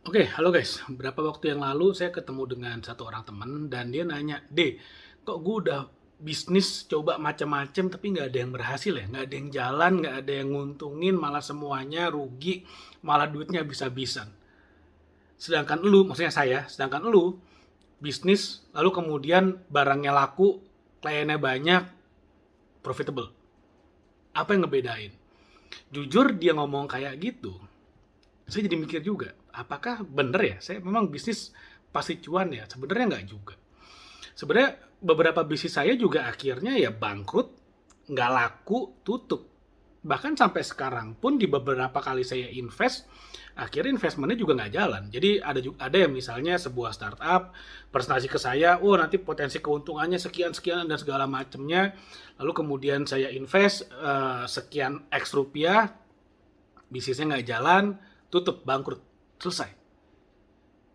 Oke, halo guys. Berapa waktu yang lalu saya ketemu dengan satu orang teman dan dia nanya, kok gue udah bisnis coba macam-macam tapi nggak ada yang berhasil ya, nggak ada yang jalan, nggak ada yang nguntungin, malah semuanya rugi, malah duitnya habis-habisan. Sedangkan lu bisnis lalu kemudian barangnya laku, kliennya banyak, profitable. Apa yang ngebedain? Jujur dia ngomong kayak gitu, saya jadi mikir juga, apakah bener ya? Saya memang bisnis pasti cuan ya? Sebenarnya nggak juga. Sebenarnya beberapa bisnis saya juga akhirnya ya bangkrut, nggak laku, tutup. Bahkan sampai sekarang pun di beberapa kali saya invest, akhirnya investmentnya juga nggak jalan. Jadi ada yang misalnya sebuah startup presentasi ke saya, oh nanti potensi keuntungannya sekian sekian dan segala macamnya. Lalu kemudian saya invest sekian X rupiah, bisnisnya nggak jalan, tutup, bangkrut, selesai.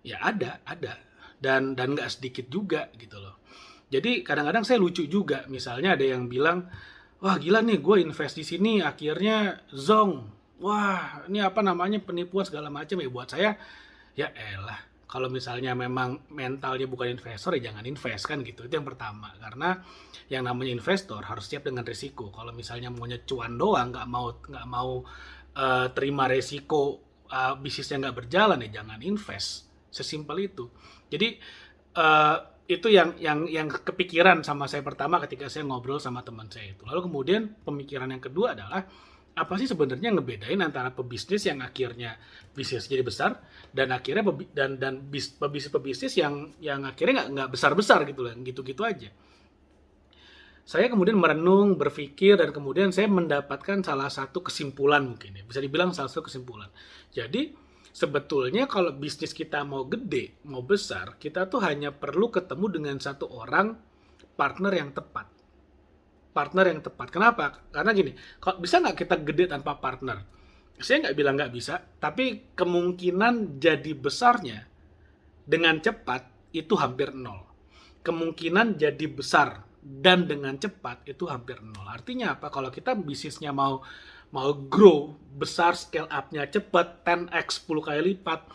Ya ada, dan nggak sedikit juga gitu loh. Jadi kadang-kadang saya lucu juga, misalnya ada yang bilang, wah gila nih gue invest di sini akhirnya zong, wah ini apa namanya penipuan segala macam ya buat saya. Ya elah, kalau misalnya memang mentalnya bukan investor ya jangan invest kan gitu. Itu yang pertama. Karena yang namanya investor harus siap dengan risiko. Kalau misalnya maunya cuan doang, nggak mau terima resiko bisnisnya nggak berjalan ya jangan invest. Sesimpel itu. Jadi uh, itu yang kepikiran sama saya pertama ketika saya ngobrol sama teman saya itu. Lalu kemudian pemikiran yang kedua adalah apa sih sebenarnya ngebedain antara pebisnis yang akhirnya bisnis jadi besar dan akhirnya pebisnis yang akhirnya nggak besar besar gitu lah, gitu gitu aja. Saya kemudian merenung, berpikir, dan kemudian saya mendapatkan salah satu kesimpulan mungkin ya. Bisa dibilang salah satu kesimpulan. Jadi, sebetulnya kalau bisnis kita mau gede, mau besar, kita tuh hanya perlu ketemu dengan satu orang partner yang tepat. Partner yang tepat. Kenapa? Karena gini, kalau bisa nggak kita gede tanpa partner? Saya nggak bilang nggak bisa, tapi kemungkinan jadi besarnya dengan cepat itu hampir nol. Kemungkinan jadi besar dan dengan cepat itu hampir nol. Artinya apa? Kalau kita bisnisnya mau mau grow besar, scale up-nya cepat, 10x 10 kali lipat,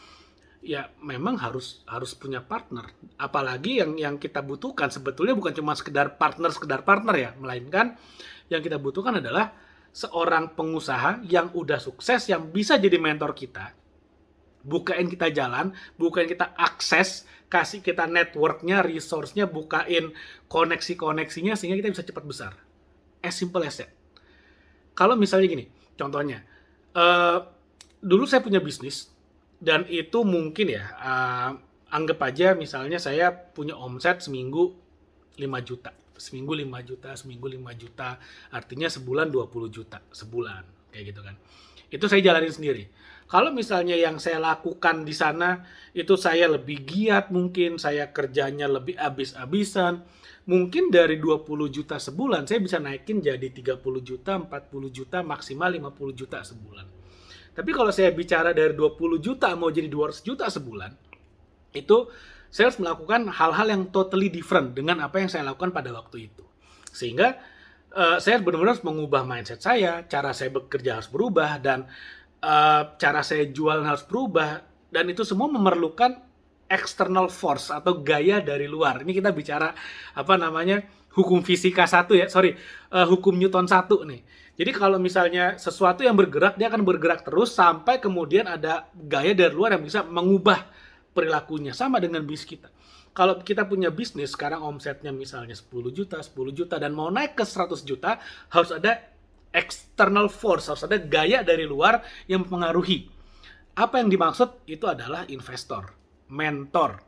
ya memang harus harus punya partner. Apalagi yang kita butuhkan sebetulnya bukan cuma sekedar partner ya, melainkan yang kita butuhkan adalah seorang pengusaha yang udah sukses yang bisa jadi mentor kita, bukain kita jalan, bukain kita akses, kasih kita networknya, resource-nya, bukain koneksi-koneksinya sehingga kita bisa cepat besar. As simple as that. Kalau misalnya gini, contohnya, eh, dulu saya punya bisnis dan itu mungkin ya, anggap aja misalnya saya punya omset seminggu 5 juta. Seminggu 5 juta, seminggu 5 juta, artinya sebulan 20 juta, sebulan, kayak gitu kan. Itu saya jalanin sendiri. Kalau misalnya yang saya lakukan di sana itu saya lebih giat, mungkin saya kerjanya lebih abis-abisan, mungkin dari 20 juta sebulan saya bisa naikin jadi 30 juta, 40 juta, maksimal 50 juta sebulan. Tapi kalau saya bicara dari 20 juta mau jadi 200 juta sebulan, itu saya harus melakukan hal-hal yang totally different dengan apa yang saya lakukan pada waktu itu. Sehingga saya benar-benar harus mengubah mindset saya, cara saya bekerja harus berubah, dan cara saya jualan harus berubah, dan itu semua memerlukan external force atau gaya dari luar. Ini kita bicara apa namanya hukum fisika satu ya, sorry, hukum Newton satu nih. Jadi kalau misalnya sesuatu yang bergerak, dia akan bergerak terus sampai kemudian ada gaya dari luar yang bisa mengubah perilakunya. Sama dengan bisnis kita. Kalau kita punya bisnis sekarang omsetnya misalnya 10 juta, 10 juta dan mau naik ke 100 juta, harus ada external force, harus ada gaya dari luar yang mempengaruhi. Apa yang dimaksud itu adalah investor, mentor.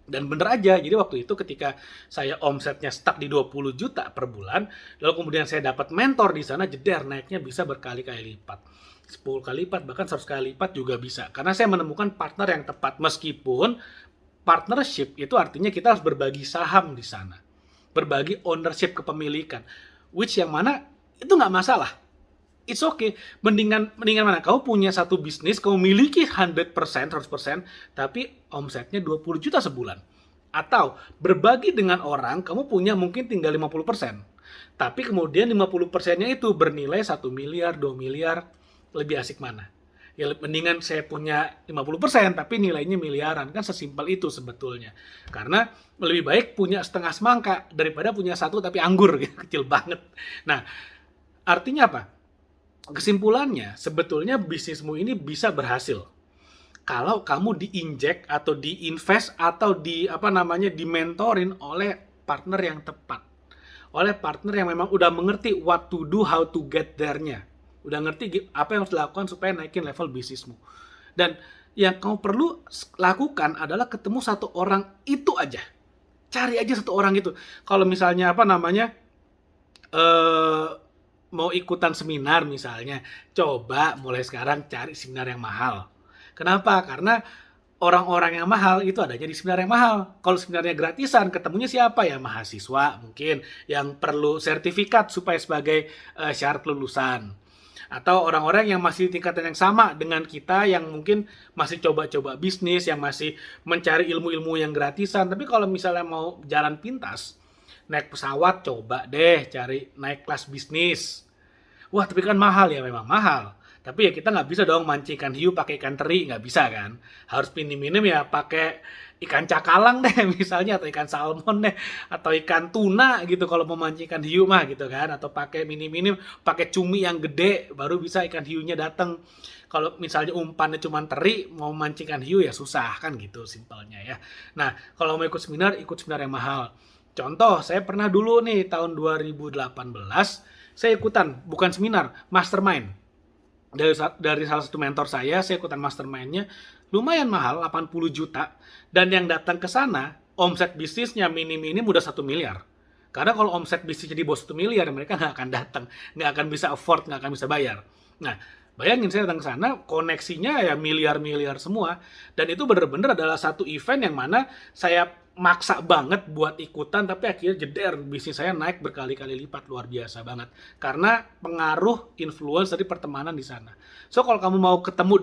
Dan bener aja, jadi waktu itu ketika saya omsetnya stuck di 20 juta per bulan, lalu kemudian saya dapat mentor di sana, jeder naiknya bisa berkali-kali lipat. 10 kali lipat, bahkan 100 kali lipat juga bisa. Karena saya menemukan partner yang tepat, meskipun partnership itu artinya kita harus berbagi saham di sana. Berbagi ownership kepemilikan. Which yang mana itu nggak masalah. It's okay. Mendingan mana? Kamu punya satu bisnis, kamu miliki 100%, tapi omsetnya 20 juta sebulan. Atau berbagi dengan orang, kamu punya mungkin tinggal 50%. Tapi kemudian 50%-nya itu bernilai 1 miliar, 2 miliar, lebih asik mana? Ya mendingan saya punya 50% tapi nilainya miliaran, kan sesimpel itu sebetulnya. Karena lebih baik punya setengah semangka daripada punya satu tapi anggur gitu, kecil banget. Nah, artinya apa? Kesimpulannya sebetulnya bisnismu ini bisa berhasil kalau kamu diinjek atau diinvest atau dimentorin oleh partner yang tepat, oleh partner yang memang udah mengerti what to do, how to get there-nya, udah ngerti apa yang harus dilakukan supaya naikin level bisnismu. Dan yang kamu perlu lakukan adalah ketemu satu orang itu aja, cari aja satu orang itu. Kalau misalnya mau ikutan seminar misalnya, coba mulai sekarang cari seminar yang mahal. Kenapa? Karena orang-orang yang mahal itu adanya di seminar yang mahal. Kalau seminarnya gratisan, ketemunya siapa ya? Mahasiswa mungkin yang perlu sertifikat supaya sebagai syarat lulusan. Atau orang-orang yang masih di tingkatan yang sama dengan kita, yang mungkin masih coba-coba bisnis, yang masih mencari ilmu-ilmu yang gratisan. Tapi kalau misalnya mau jalan pintas, naik pesawat, coba deh cari naik kelas bisnis. Wah, tapi kan mahal ya, memang mahal. Tapi ya kita nggak bisa dong mancing ikan hiu pakai ikan teri, nggak bisa kan. Harus minim-minim ya pakai ikan cakalang deh misalnya, atau ikan salmon deh, atau ikan tuna gitu kalau mau mancing ikan hiu mah gitu kan. Atau pakai minim-minim, pakai cumi yang gede, baru bisa ikan hiunya datang. Kalau misalnya umpannya cuma teri, mau mancing ikan hiu ya susah kan gitu simpelnya ya. Nah, kalau mau ikut seminar yang mahal. Contoh, saya pernah dulu nih tahun 2018, saya ikutan, bukan seminar, mastermind. Dari salah satu mentor saya ikutan mastermind-nya, lumayan mahal, 80 juta. Dan yang datang ke sana, omset bisnisnya minim-minim udah 1 miliar. Karena kalau omset bisnisnya di bawah 1 miliar, mereka nggak akan datang, nggak akan bisa afford, nggak akan bisa bayar. Nah, bayangin saya datang ke sana, koneksinya ya miliar-miliar semua. Dan itu bener-bener adalah satu event yang mana saya maksa banget buat ikutan, tapi akhirnya jeder, bisnis saya naik berkali-kali lipat, luar biasa banget. Karena pengaruh influence dari pertemanan di sana. So, kalau kamu mau ketemu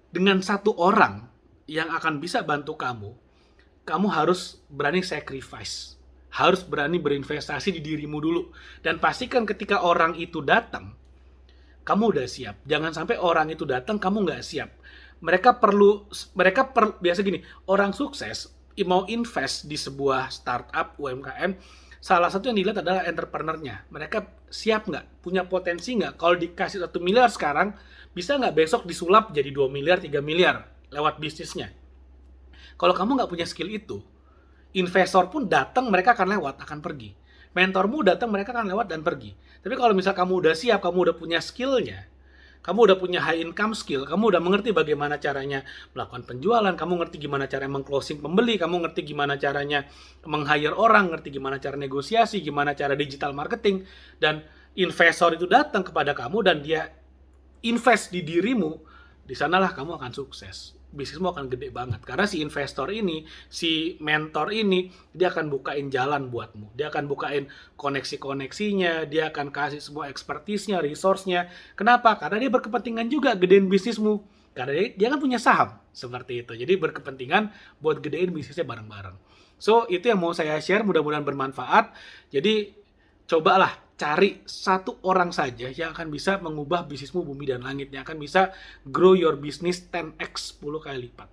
dengan satu orang yang akan bisa bantu kamu harus berani sacrifice. Harus berani berinvestasi di dirimu dulu. Dan pastikan ketika orang itu datang, kamu udah siap. Jangan sampai orang itu datang, kamu nggak siap. Biasa gini, orang sukses mau invest di sebuah startup UMKM, salah satu yang dilihat adalah entrepreneur-nya. Mereka siap nggak? Punya potensi nggak? Kalau dikasih 1 miliar sekarang, bisa nggak besok disulap jadi 2 miliar, 3 miliar lewat bisnisnya? Kalau kamu nggak punya skill itu, investor pun datang, mereka akan lewat, akan pergi. Mentormu datang, mereka akan lewat dan pergi. Tapi kalau misal kamu udah siap, kamu udah punya skillnya, kamu udah punya high income skill, kamu udah mengerti bagaimana caranya melakukan penjualan, kamu ngerti gimana cara meng-closing pembeli, kamu ngerti gimana caranya meng-hire orang, ngerti gimana cara negosiasi, gimana cara digital marketing, dan investor itu datang kepada kamu dan dia invest di dirimu, di sanalah kamu akan sukses. Bisnismu akan gede banget. Karena si investor ini, si mentor ini, dia akan bukain jalan buatmu. Dia akan bukain koneksi-koneksinya, dia akan kasih semua expertise-nya, resource-nya. Kenapa? Karena dia berkepentingan juga gedein bisnismu. Karena dia kan punya saham, seperti itu. Jadi berkepentingan buat gedein bisnisnya bareng-bareng. So, itu yang mau saya share, mudah-mudahan bermanfaat. Jadi, cobalah cari satu orang saja yang akan bisa mengubah bisnismu bumi dan langit, yang akan bisa grow your business 10x, 10 kali lipat.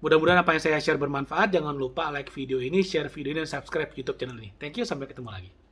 Mudah-mudahan apa yang saya share bermanfaat. Jangan lupa like video ini, share video ini, dan subscribe YouTube channel ini. Thank you, sampai ketemu lagi.